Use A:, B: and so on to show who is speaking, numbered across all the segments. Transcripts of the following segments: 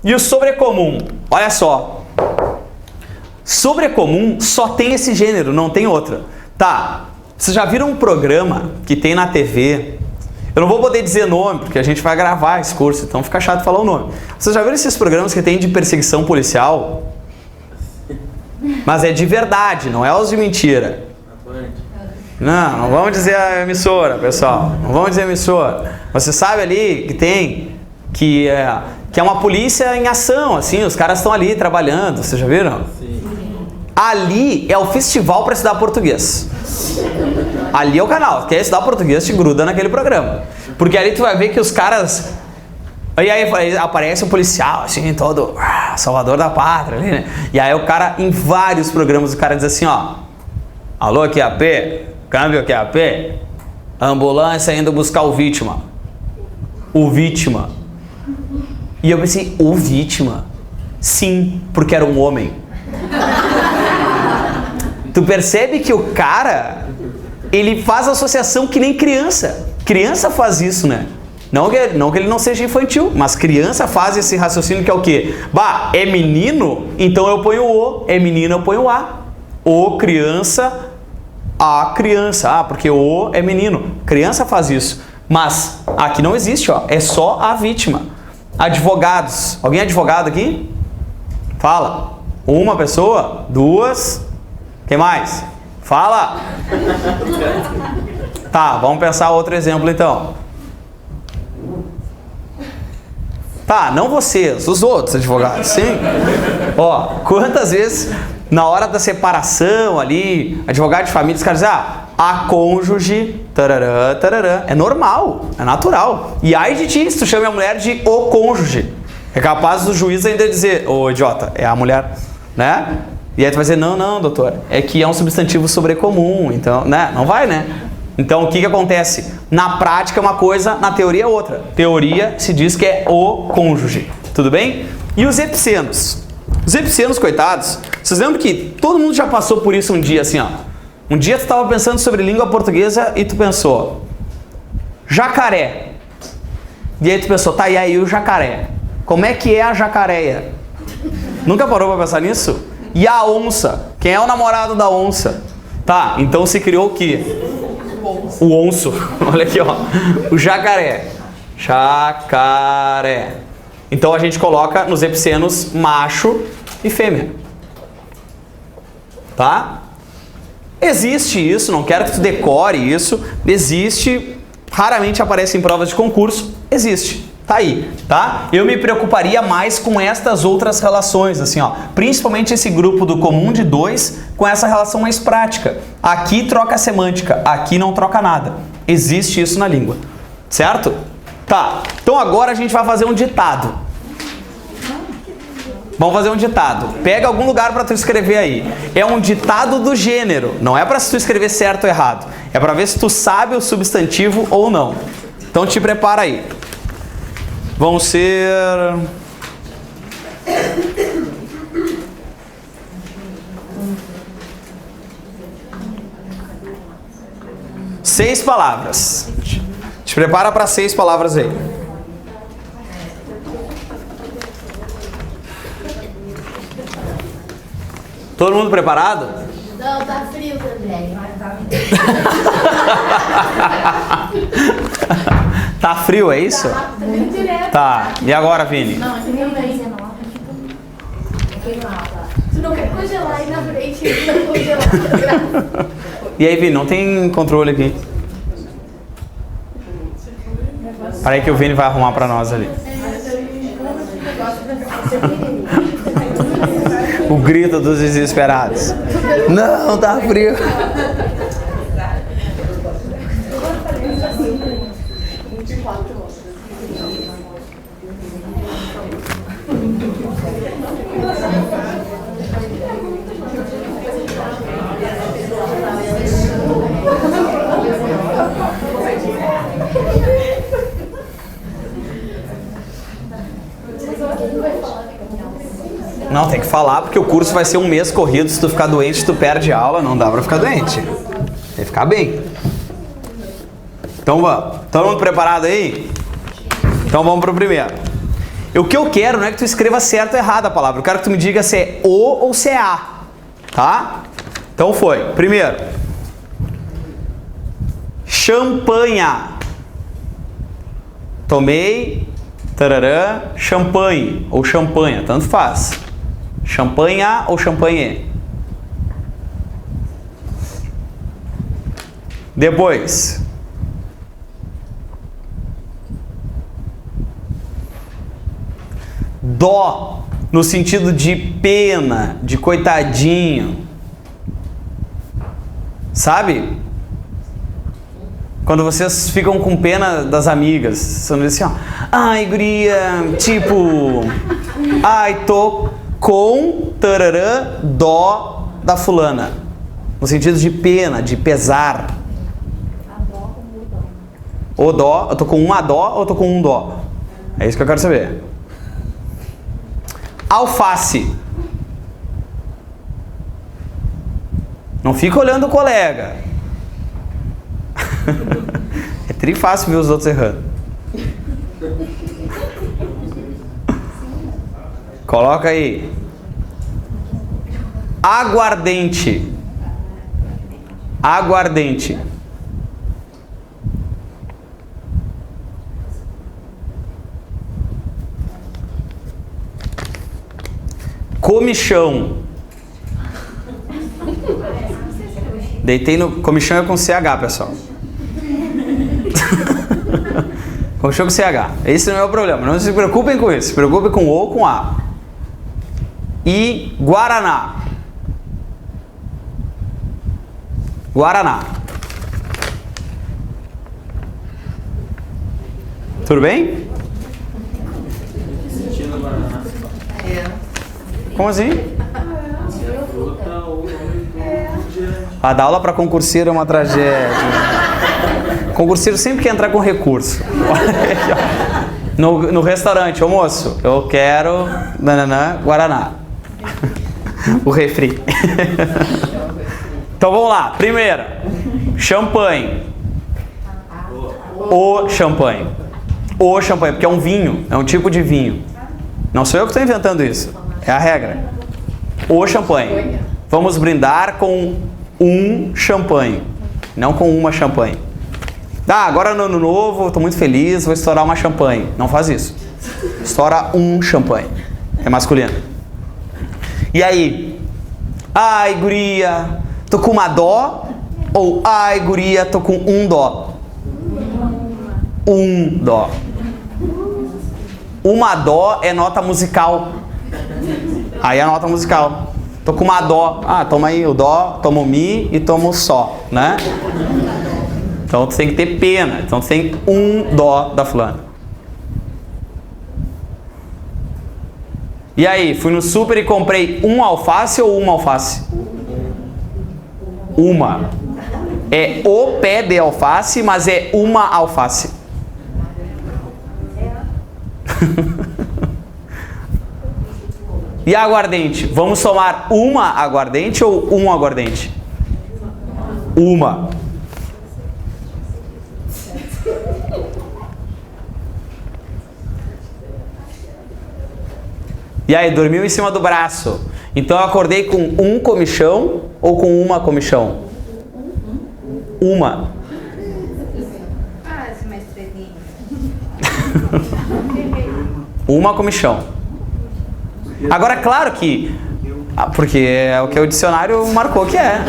A: E o sobrecomum? Olha só. Sobrecomum só tem esse gênero, não tem outra. Tá, vocês já viram um programa que tem na TV? Eu não vou poder dizer nome, porque a gente vai gravar esse curso, então fica chato falar o nome. Vocês já viram esses programas que tem de perseguição policial? Mas é de verdade, não é os de mentira. Não vamos dizer a emissora, pessoal. Não vamos dizer a emissora. Você sabe ali que tem, que é uma polícia em ação, assim, os caras estão ali trabalhando, vocês já viram? Sim. Ali é o festival para estudar português. Ali é o canal. Quer estudar português, te gruda naquele programa. Porque ali tu vai ver que os caras... Aí aparece um policial, assim, todo salvador da pátria, ali, né? E aí o cara, em vários programas, o cara diz assim, ó: alô, QAP, câmbio QAP, ambulância indo buscar o vítima. O vítima. E eu pensei, o vítima? Sim, porque era um homem. Tu percebe que o cara, ele faz associação que nem criança. Criança faz isso, né? Não que ele não seja infantil, mas criança faz esse raciocínio que é o quê? Bah, é menino? Então eu ponho o. É menino, eu ponho a. O criança, a criança. Ah, porque o é menino. Criança faz isso. Mas aqui não existe, ó. É só a vítima. Advogados. Alguém é advogado aqui? Fala. Uma pessoa? Duas? Quem mais? Fala! Tá, vamos pensar outro exemplo então. Tá, não vocês, os outros advogados, sim. Ó, quantas vezes na hora da separação ali, advogado de família, os caras dizem, a cônjuge, tarará, tarará. É normal, é natural. E aí de ti, se tu chama a mulher de o cônjuge, é capaz do juiz ainda dizer, ô idiota, é a mulher, né? E aí tu vai dizer, não, doutor, é que é um substantivo sobrecomum, então, né? Não vai, né? Então, o que acontece? Na prática é uma coisa, na teoria é outra. Teoria se diz que é o cônjuge, tudo bem? E os epicenos? Os epicenos, coitados, vocês lembram que todo mundo já passou por isso um dia, assim, ó. Um dia tu estava pensando sobre língua portuguesa e tu pensou, jacaré. E aí tu pensou, tá, e aí o jacaré? Como é que é a jacareia? Nunca parou pra pensar nisso? E a onça? Quem é o namorado da onça? Tá, então se criou o quê? O onço. Olha aqui, ó. O jacaré. Jacaré. Então a gente coloca nos epicenos macho e fêmea. Tá? Existe isso, não quero que tu decore isso. Existe, raramente aparece em provas de concurso. Existe. Tá aí, tá? Eu me preocuparia mais com estas outras relações, assim, ó. Principalmente esse grupo do comum de dois com essa relação mais prática. Aqui troca semântica, aqui não troca nada. Existe isso na língua, certo? Tá, então agora a gente vai fazer um ditado. Vamos fazer um ditado. Pega algum lugar para tu escrever aí. É um ditado do gênero, não é para tu escrever certo ou errado. É para ver se tu sabe o substantivo ou não. Então te prepara aí. Vão ser 6 palavras. Te prepara para 6 palavras aí. Todo mundo preparado?
B: Não, tá frio também.
A: Tá frio, é isso? Tá. E agora, Vini?
B: Não, aqui também. Tu não quer congelar aí na frente, não congelar.
A: E aí, Vini, não tem controle aqui. Para aí que o Vini vai arrumar pra nós ali. O grito dos desesperados. Não, tá frio. Não, tem que falar porque o curso vai ser um mês corrido. Se tu ficar doente, tu perde aula. Não dá pra ficar doente. Tem que ficar bem. Então vamos. Todo mundo preparado aí? Então vamos pro primeiro. O que eu quero não é que tu escreva certo ou errado a palavra. Eu quero que tu me diga se é o ou se é a. Tá? Então foi. Primeiro. Champanha. Tomei, tararã, champanhe ou champanha, tanto faz. Champanha ou champanhe. Depois. Dó, no sentido de pena, de coitadinho. Sabe? Quando vocês ficam com pena das amigas, você não diz assim, ó, ai, guria, tipo, ai, tô com tararã, dó da fulana. No sentido de pena, de pesar. O dó, eu tô com uma dó ou eu tô com um dó? É isso que eu quero saber. Alface. Não fica olhando o colega. É tri fácil ver os outros errando. Coloca aí. Aguardente. Aguardente. Comichão. Deitei no... Comichão é com CH, pessoal. Comichão com CH. Esse não é o problema. Não se preocupem com isso. Se preocupem com O ou com A. E Guaraná. Guaraná. Tudo bem? Como assim? A dar aula para concurseiro é uma tragédia. Concurseiro sempre quer entrar com recurso. No restaurante, ô moço, eu quero Guaraná. O refri. Então vamos lá. Primeiro, champanhe. O champanhe. O champanhe, porque é um vinho, é um tipo de vinho. Não sou eu que estou inventando isso. É a regra. O champanhe. Vamos brindar com um champanhe, não com uma champanhe. Agora no ano novo, estou muito feliz, vou estourar uma champanhe. Não faz isso. Estoura um champanhe. É masculino. E aí? Ai, guria, tô com uma dó. Ou ai, guria, tô com um dó. Um dó. Uma dó é nota musical. Aí é a nota musical. Tô com uma dó. Toma aí o dó, toma o mi e toma o sol, né? Então tu tem que ter pena. Então tu tem um dó da fulana. E aí, fui no super e comprei um alface ou uma alface? Uma. É o pé de alface, mas é uma alface. E aguardente? Vamos tomar uma aguardente ou um aguardente? Uma. E aí, dormiu em cima do braço. Então eu acordei com um comichão ou com uma comichão? Uma.
B: Esse mais estrelinha.
A: Uma comichão. Agora, claro que... Porque é o que o dicionário marcou que é.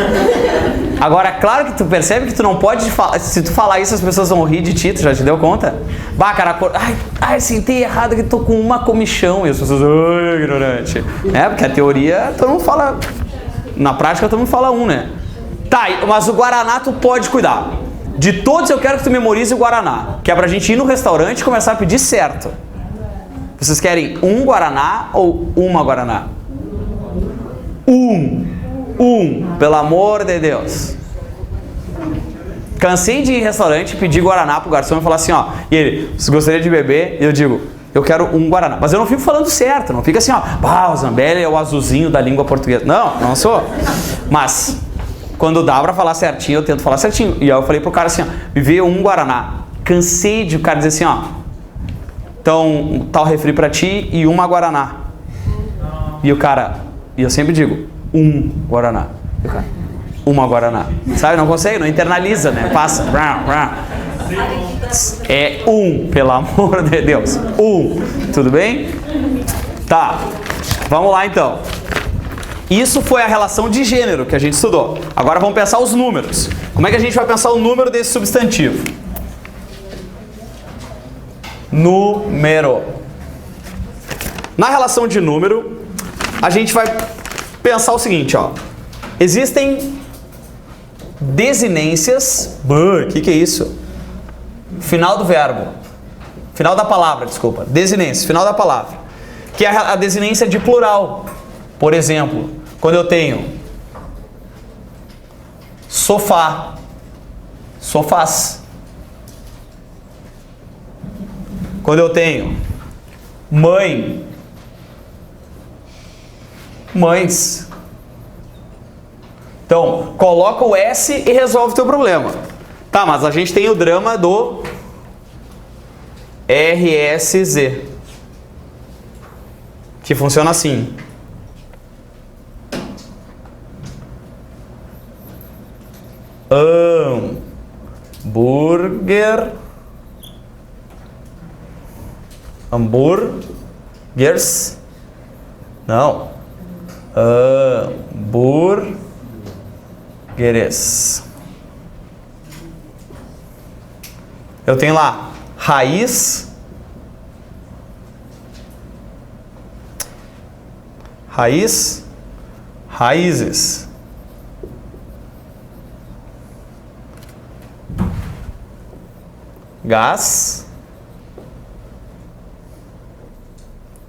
A: Agora, claro que tu percebe que tu não pode falar... Se tu falar isso, as pessoas vão rir de ti, tu já te deu conta? Bah, cara, sentei errado que tô com uma comichão. E as pessoas... Ai, ignorante. Porque a teoria, todo mundo fala... Na prática, todo mundo fala um, né? Tá, mas o Guaraná tu pode cuidar. De todos, eu quero que tu memorize o Guaraná. Que é pra gente ir no restaurante e começar a pedir certo. Vocês querem um Guaraná ou uma Guaraná? Pelo amor de Deus. Cansei de ir em restaurante, pedir Guaraná pro garçom e falar assim, ó. E ele, você gostaria de beber? E eu digo, eu quero um Guaraná. Mas eu não fico falando certo, não fica assim, ó. O Zambelli é o azulzinho da língua portuguesa. Não sou. Mas, quando dá pra falar certinho, eu tento falar certinho. E aí eu falei pro cara assim, ó, me vê um Guaraná. Cansei de o cara dizer assim, ó. Então, tal refri pra ti e uma Guaraná. E o cara, e eu sempre digo, um Guaraná. E o cara, uma Guaraná. Sabe, não consegue, não internaliza, né? Passa. É um, pelo amor de Deus. Um. Tudo bem? Tá. Vamos lá então. Isso foi a relação de gênero que a gente estudou. Agora vamos pensar os números. Como é que a gente vai pensar o número desse substantivo? Número. Na relação de número, a gente vai pensar o seguinte, ó. Existem desinências. O que é isso? Final do verbo. Final da palavra, desculpa. Desinência, final da palavra. Que é a desinência de plural. Por exemplo, quando eu tenho sofá, sofás. Quando eu tenho mãe, mães. Então, coloca o S e resolve o teu problema. Tá, mas a gente tem o drama do RSZ, que funciona assim. Hambúrgueres, não, hambúrgueres. Eu tenho lá raiz, raízes. Gás,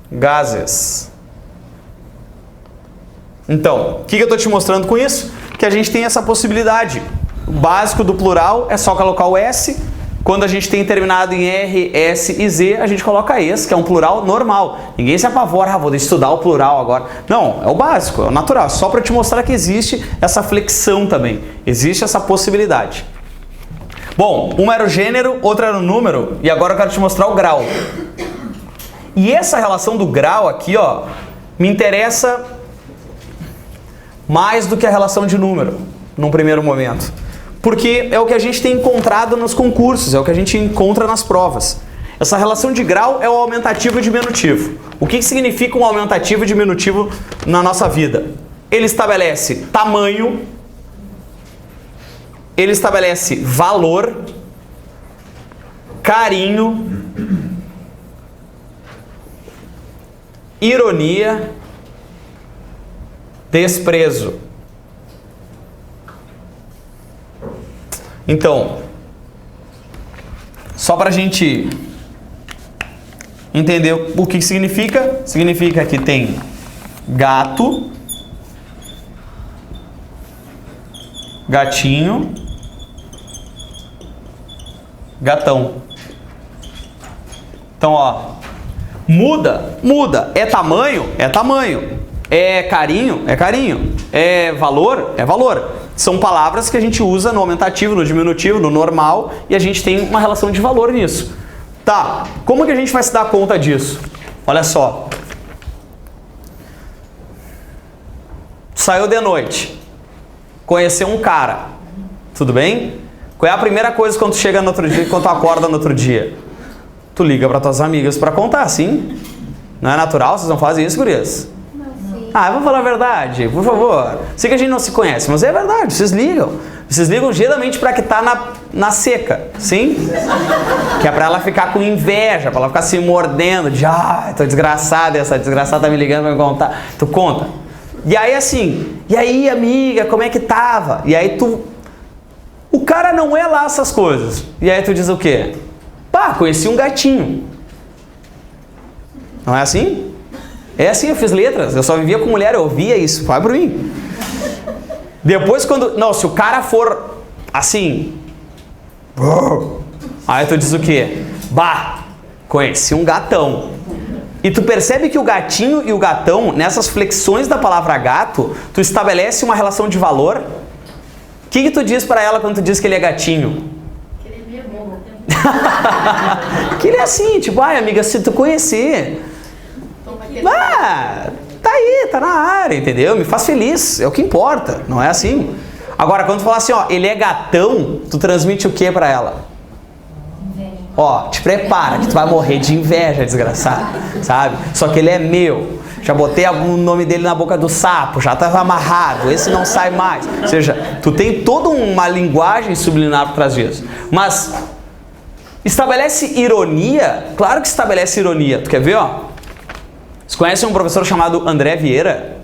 A: gases. Então, o que eu estou te mostrando com isso? Que a gente tem essa possibilidade. O básico do plural é só colocar o S. Quando a gente tem terminado em R, S e Z, a gente coloca esse, que é um plural normal. Ninguém se apavora, vou estudar o plural agora. Não, é o básico, é o natural. Só para te mostrar que existe essa flexão também. Existe essa possibilidade. Bom, uma era o gênero, outra era o número, e agora eu quero te mostrar o grau. E essa relação do grau aqui, ó, me interessa mais do que a relação de número, num primeiro momento. Porque é o que a gente tem encontrado nos concursos, é o que a gente encontra nas provas. Essa relação de grau é o aumentativo e diminutivo. O que significa um aumentativo e diminutivo na nossa vida? Ele estabelece tamanho, ele estabelece valor, carinho, ironia, desprezo. Então, só para a gente entender o que significa, significa que tem gato, gatinho, gatão. Então, ó, muda, é tamanho, é carinho, é valor, São palavras que a gente usa no aumentativo, no diminutivo, no normal, e a gente tem uma relação de valor nisso. Tá, como que a gente vai se dar conta disso? Olha só. Saiu de noite, conheceu um cara, tudo bem? Qual é a primeira coisa quando tu chega no outro dia, quando tu acorda no outro dia? Tu liga para tuas amigas para contar, sim? Não é natural? Vocês não fazem isso, gurias? Ah, vamos falar a verdade, por favor. Sei que a gente não se conhece, mas é verdade, vocês ligam. Vocês ligam geralmente para que tá na seca, sim? Que é para ela ficar com inveja, para ela ficar se mordendo, de tô desgraçada, essa desgraçada tá me ligando para me contar. Tu conta. E aí assim, e aí amiga, como é que tava? E aí o cara não é lá essas coisas. E aí tu diz o quê? Pá, conheci um gatinho. Não é assim? É assim, eu fiz letras, eu só vivia com mulher, eu ouvia isso, vai por mim. Depois quando, não, se o cara for assim, aí tu diz o quê? Bah, conheci um gatão. E tu percebe que o gatinho e o gatão, nessas flexões da palavra gato, tu estabelece uma relação de valor. O que tu diz pra ela quando tu diz que ele é gatinho?
B: Que ele é meio bom.
A: Aquele é assim, tipo, ai amiga, se tu conhecer, tá aí, tá na área, entendeu? Me faz feliz, é o que importa, não é assim. Agora, quando tu fala assim, ó, ele é gatão, tu transmite o que pra ela? Ó, te prepara que tu vai morrer de inveja, desgraçado, sabe? Só que ele é meu. Já botei o nome dele na boca do sapo, já estava amarrado, esse não sai mais. Ou seja, tu tem toda uma linguagem subliminar por trás disso. Mas estabelece ironia? Claro que estabelece ironia. Tu quer ver, ó? Vocês conhecem um professor chamado André Vieira?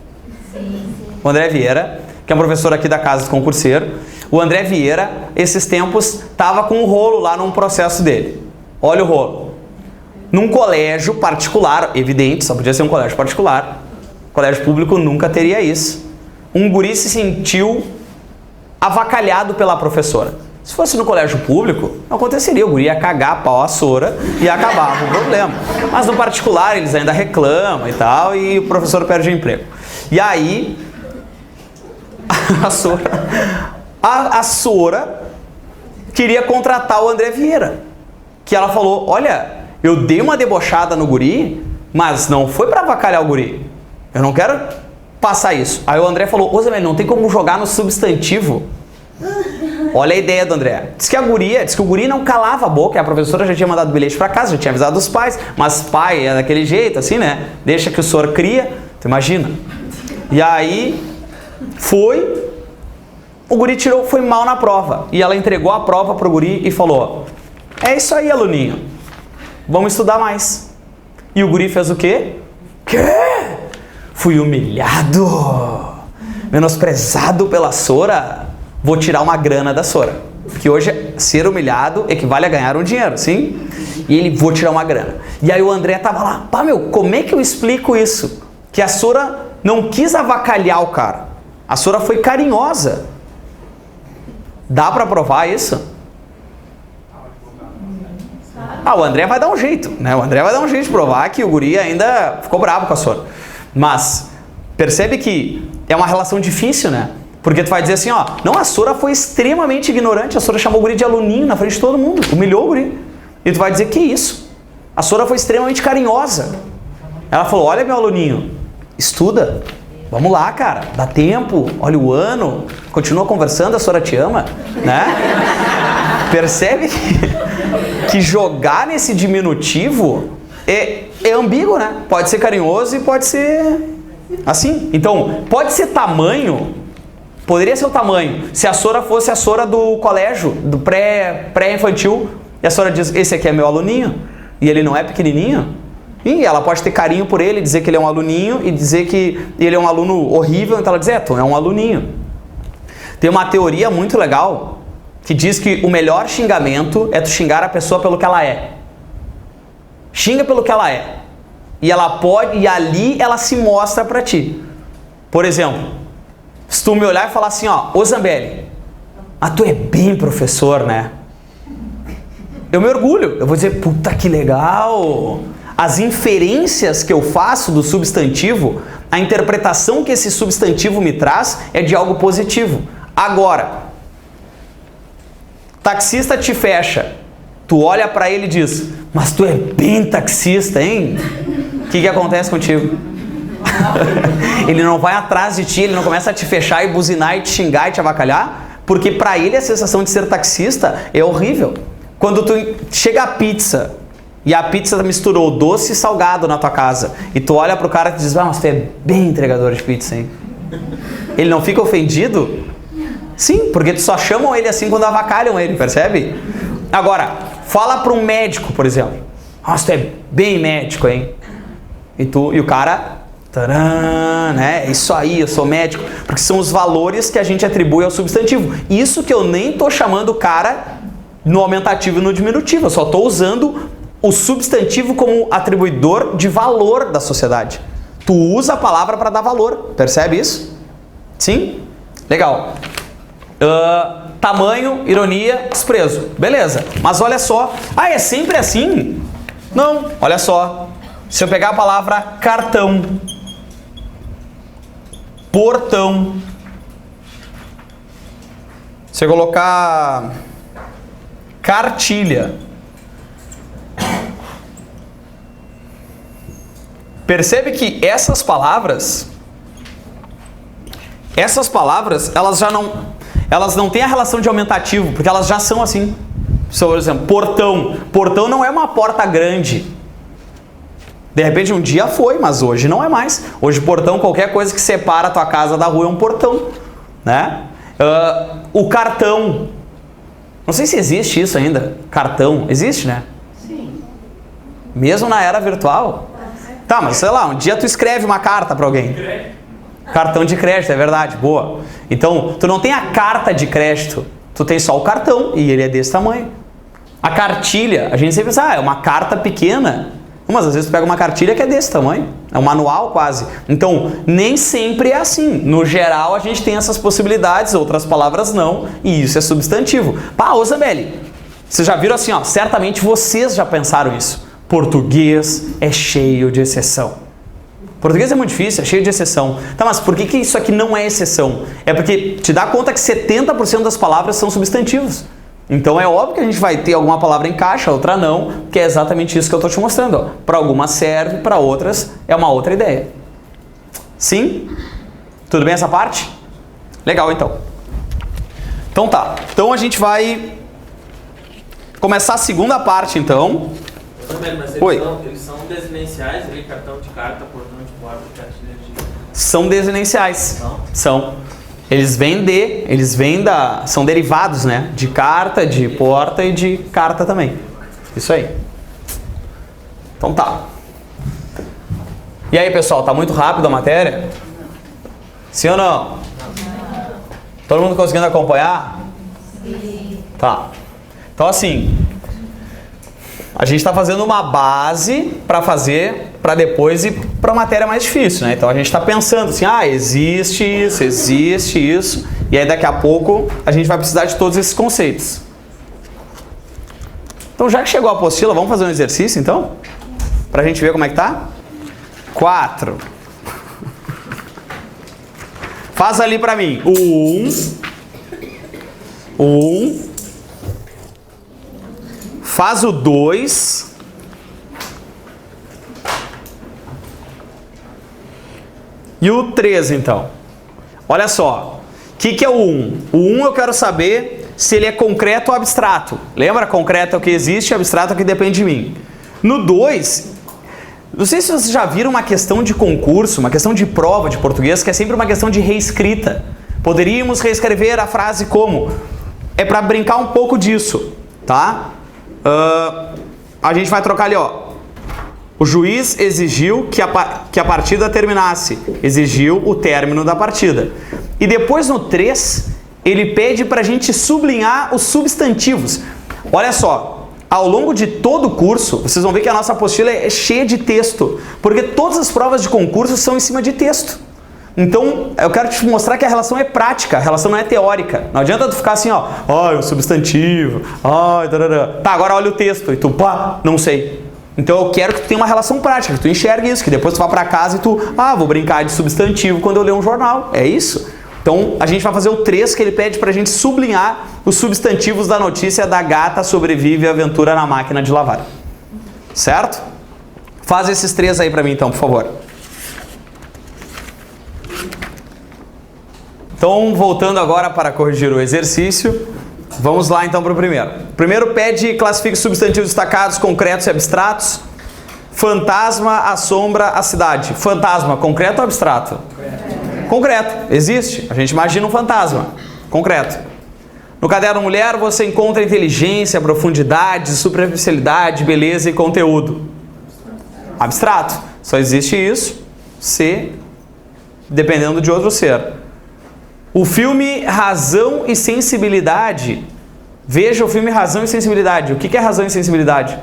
A: Sim. O André Vieira, que é um professor aqui da Casa do Concurseiro. O André Vieira, esses tempos, estava com um rolo lá num processo dele. Olha o rolo. Num colégio particular, evidente, só podia ser um colégio particular. Colégio público nunca teria isso. Um guri se sentiu avacalhado pela professora. Se fosse no colégio público, não aconteceria. O guri ia cagar a pau a Sora e acabava o problema. Mas no particular, eles ainda reclamam e tal, e o professor perde o emprego. E aí, a Sora queria contratar o André Vieira. Que ela falou, olha, eu dei uma debochada no guri, mas não foi pra avacalhar o guri. Eu não quero passar isso. Aí o André falou, ô Zé, não tem como jogar no substantivo. Olha a ideia do André. Diz que o guri não calava a boca, a professora já tinha mandado bilhete pra casa, já tinha avisado os pais, mas pai é daquele jeito, assim, né? Deixa que o senhor cria, tu imagina. E aí, o guri foi mal na prova. E ela entregou a prova pro guri e falou, é isso aí, aluninho. Vamos estudar mais. E o guri fez o quê? Fui humilhado, menosprezado pela Sora. Vou tirar uma grana da Sora. Porque hoje ser humilhado equivale a ganhar um dinheiro, sim? E ele, vou tirar uma grana. E aí o André tava lá, pá, como é que eu explico isso? Que a Sora não quis avacalhar o cara. A Sora foi carinhosa. Dá pra provar isso? O André vai dar um jeito, né? O André vai dar um jeito de provar que o guri ainda ficou bravo com a Sora. Mas, percebe que é uma relação difícil, né? Porque tu vai dizer assim, ó, não, a Sora foi extremamente ignorante, a Sora chamou o guri de aluninho na frente de todo mundo, humilhou o guri. E tu vai dizer, que isso? A Sora foi extremamente carinhosa. Ela falou, olha meu aluninho, estuda, vamos lá, cara, dá tempo, olha o ano, continua conversando, a Sora te ama, né? Percebe que jogar nesse diminutivo é ambíguo, né? Pode ser carinhoso e pode ser assim. Então, pode ser tamanho, poderia ser o tamanho. Se a Sora fosse a Sora do colégio, do pré-infantil, e a Sora diz, esse aqui é meu aluninho, e ele não é pequenininho, e ela pode ter carinho por ele, dizer que ele é um aluninho, e dizer que ele é um aluno horrível, então ela diz, tu é um aluninho. Tem uma teoria muito legal, que diz que o melhor xingamento é tu xingar a pessoa pelo que ela é. Xinga pelo que ela é. E ali ela se mostra pra ti. Por exemplo, se tu me olhar e falar assim, ó, ô Zambelli, tu é bem professor, né? Eu me orgulho. Eu vou dizer, puta que legal. As inferências que eu faço do substantivo, a interpretação que esse substantivo me traz é de algo positivo. Agora, taxista te fecha, tu olha pra ele e diz, mas tu é bem taxista, hein? O que acontece contigo? Ele não vai atrás de ti, ele não começa a te fechar e buzinar e te xingar e te avacalhar, porque pra ele a sensação de ser taxista é horrível. Quando tu chega a pizza e a pizza misturou doce e salgado na tua casa e tu olha pro cara e diz, mas tu é bem entregador de pizza, hein? Ele não fica ofendido? Sim, porque tu só chamam ele assim quando avacalham ele, percebe? Agora, fala para um médico, por exemplo. Nossa, tu é bem médico, hein? E o cara, tcharam, né? Isso aí, eu sou médico. Porque são os valores que a gente atribui ao substantivo. Isso que eu nem tô chamando o cara no aumentativo e no diminutivo. Eu só tô usando o substantivo como atribuidor de valor da sociedade. Tu usa a palavra para dar valor, percebe isso? Sim? Legal. Tamanho, ironia, desprezo. Beleza, mas olha só. É sempre assim? Não, olha só. Se eu pegar a palavra cartão, portão, se eu colocar cartilha, Percebe que essas palavras, elas não têm a relação de aumentativo, porque elas já são assim. Por exemplo, portão. Portão não é uma porta grande. De repente um dia foi, mas hoje não é mais. Hoje portão, qualquer coisa que separa a tua casa da rua é um portão, né? O cartão. Não sei se existe isso ainda. Cartão. Existe, né?
B: Sim.
A: Mesmo na era virtual. Tá, mas sei lá, um dia tu escreve uma carta para alguém. Cartão de crédito, é verdade, boa. Então, tu não tem a carta de crédito, tu tem só o cartão e ele é desse tamanho. A cartilha, a gente sempre pensa, é uma carta pequena. Mas às vezes tu pega uma cartilha que é desse tamanho, é um manual quase. Então, nem sempre é assim. No geral, a gente tem essas possibilidades, outras palavras não, e isso é substantivo. Pá, ô Zambelli, vocês já viram assim, ó, certamente vocês já pensaram isso. Português é cheio de exceção. Português é muito difícil, é cheio de exceção. Tá, mas por que isso aqui não é exceção? É porque te dá conta que 70% das palavras são substantivos. Então é óbvio que a gente vai ter alguma palavra em caixa, outra não, que é exatamente isso que eu estou te mostrando. Para algumas serve, para outras é uma outra ideia. Sim? Tudo bem essa parte? Legal, então. Então tá. Então a gente vai começar a segunda parte, então.
C: Mas eles são desinenciais, ali, cartão de carta, portão de porta, cartilha de...
A: São desinenciais.
C: Não?
A: São. Eles vêm são derivados, né? De carta, de porta e de carta também. Isso aí. Então tá. E aí, pessoal, tá muito rápido a matéria? Sim ou não? Todo mundo conseguindo acompanhar? Sim. Tá. Então assim, a gente está fazendo uma base para depois ir para a matéria mais difícil, né? Então a gente está pensando assim, existe isso, e aí daqui a pouco a gente vai precisar de todos esses conceitos. Então já que chegou a apostila, vamos fazer um exercício então? Para a gente ver como é que tá? 4. Faz ali para mim o 1. Faz o 2. E o 3, então. Olha só. O que é o 1? O 1 eu quero saber se ele é concreto ou abstrato. Lembra? Concreto é o que existe, abstrato é o que depende de mim. No 2, não sei se vocês já viram uma questão de concurso, uma questão de prova de português, que é sempre uma questão de reescrita. Poderíamos reescrever a frase como? É para brincar um pouco disso, tá? A gente vai trocar ali, ó. O juiz exigiu que a partida terminasse. Exigiu o término da partida. E depois no 3, ele pede para a gente sublinhar os substantivos. Olha só, ao longo de todo o curso, vocês vão ver que a nossa apostila é cheia de texto. Porque todas as provas de concurso são em cima de texto. Então, eu quero te mostrar que a relação é prática, a relação não é teórica. Não adianta tu ficar assim, ó, o substantivo, tá, agora olha o texto, e tu, não sei. Então eu quero que tu tenha uma relação prática, que tu enxergue isso, que depois tu vá pra casa e tu, vou brincar de substantivo quando eu ler um jornal, é isso. Então, a gente vai fazer o 3, que ele pede pra gente sublinhar os substantivos da notícia da gata sobrevive à aventura na máquina de lavar. Certo? Faz esses 3 aí pra mim, então, por favor. Então, voltando agora para corrigir o exercício, vamos lá então para o primeiro. O primeiro pede classifique substantivos destacados, concretos e abstratos. Fantasma assombra a cidade. Fantasma, concreto ou abstrato? Concreto. Existe. A gente imagina um fantasma. Concreto. No caderno Mulher você encontra inteligência, profundidade, superficialidade, beleza e conteúdo. Abstrato. Só existe isso se dependendo de outro ser. O filme Razão e Sensibilidade. Veja o filme Razão e Sensibilidade. O que é Razão e Sensibilidade?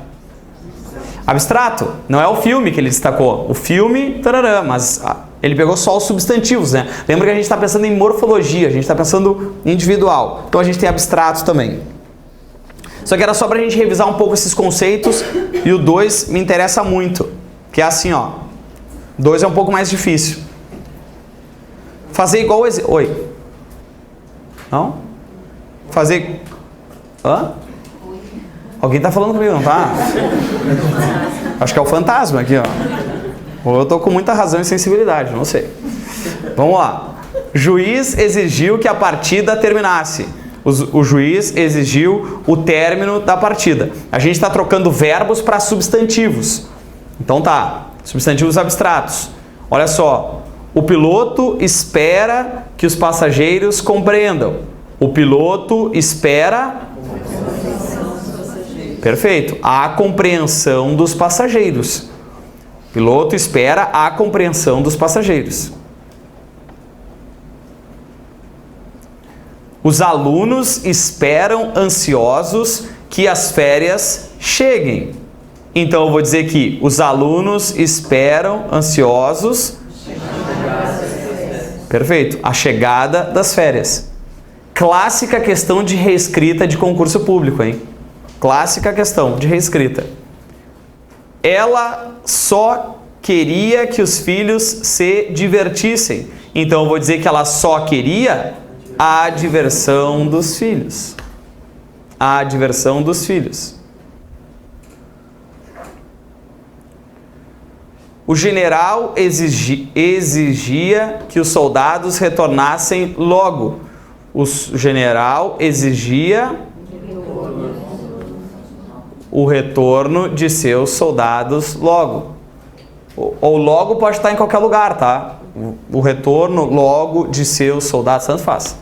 A: Abstrato. Não é o filme que ele destacou. O filme, mas ele pegou só os substantivos, né? Lembra que a gente está pensando em morfologia, a gente está pensando individual. Então a gente tem abstrato também. Só que era só para a gente revisar um pouco esses conceitos. E o 2 me interessa muito. Que é assim, ó. 2 é um pouco mais difícil. Fazer igual... Oi. Não? Fazer... Hã? Alguém tá falando comigo, não tá? Acho que é o fantasma aqui, ó. Ou eu tô com muita razão e sensibilidade, não sei. Vamos lá. Juiz exigiu que a partida terminasse. O juiz exigiu o término da partida. A gente está trocando verbos para substantivos. Então tá, substantivos abstratos. Olha só, o piloto espera que os passageiros compreendam. O piloto espera... Perfeito, a compreensão dos passageiros. O piloto espera a compreensão dos passageiros. Os alunos esperam ansiosos que as férias cheguem. Então eu vou dizer que os alunos esperam ansiosos. Perfeito, a chegada das férias. Clássica questão de reescrita de concurso público, hein? Clássica questão de reescrita. Ela só queria que os filhos se divertissem. Então eu vou dizer que ela só queria a diversão dos filhos. A diversão dos filhos. O general exigia que os soldados retornassem logo. O general exigia o retorno de seus soldados logo. Ou logo pode estar em qualquer lugar, tá? O retorno logo de seus soldados, tanto faz.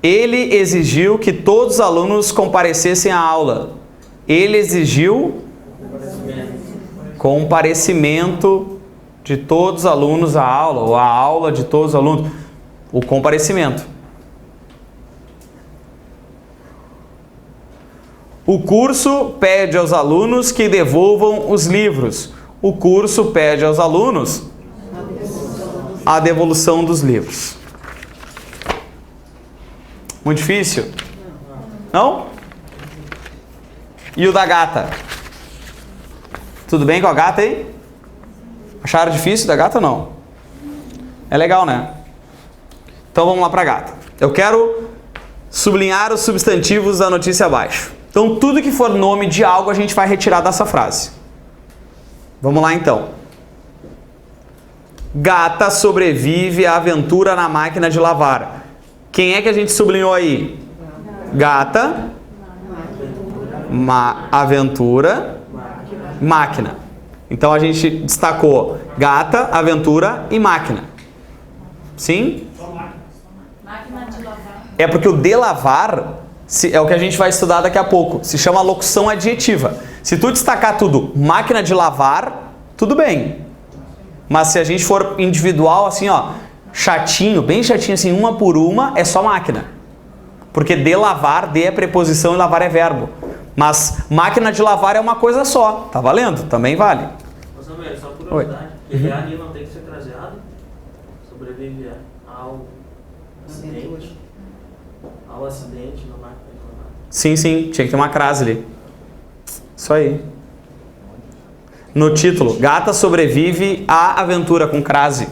A: Ele exigiu que todos os alunos comparecessem à aula. Ele exigiu comparecimento de todos os alunos à aula, ou a aula de todos os alunos. O comparecimento. O curso pede aos alunos que devolvam os livros. O curso pede aos alunos a devolução dos livros. Muito difícil? Não? E o da gata? Tudo bem com a gata aí? Acharam difícil da gata ou não? É legal, né? Então vamos lá para a gata. Eu quero sublinhar os substantivos da notícia abaixo. Então tudo que for nome de algo a gente vai retirar dessa frase. Vamos lá então. Gata sobrevive à aventura na máquina de lavar. Quem é que a gente sublinhou aí? Gata, aventura, máquina. Então a gente destacou gata, aventura e máquina. Sim?
B: Máquina de lavar.
A: É porque o de lavar é o que a gente vai estudar daqui a pouco. Se chama locução adjetiva. Se tu destacar tudo máquina de lavar, tudo bem. Mas se a gente for individual, assim, ó, chatinho, bem chatinho, assim, uma por uma, é só máquina. Porque de lavar, de é preposição e lavar é verbo. Mas máquina de lavar é uma coisa só. Tá valendo? Também vale.
C: Ô Samuel, só por curiosidade, ele ali não tem que ser traseado? Sobrevive ao acidente? Ao acidente na máquina de lavar?
A: Sim, sim. Tinha que ter uma crase ali. Isso aí. No título, gata sobrevive à aventura com crase.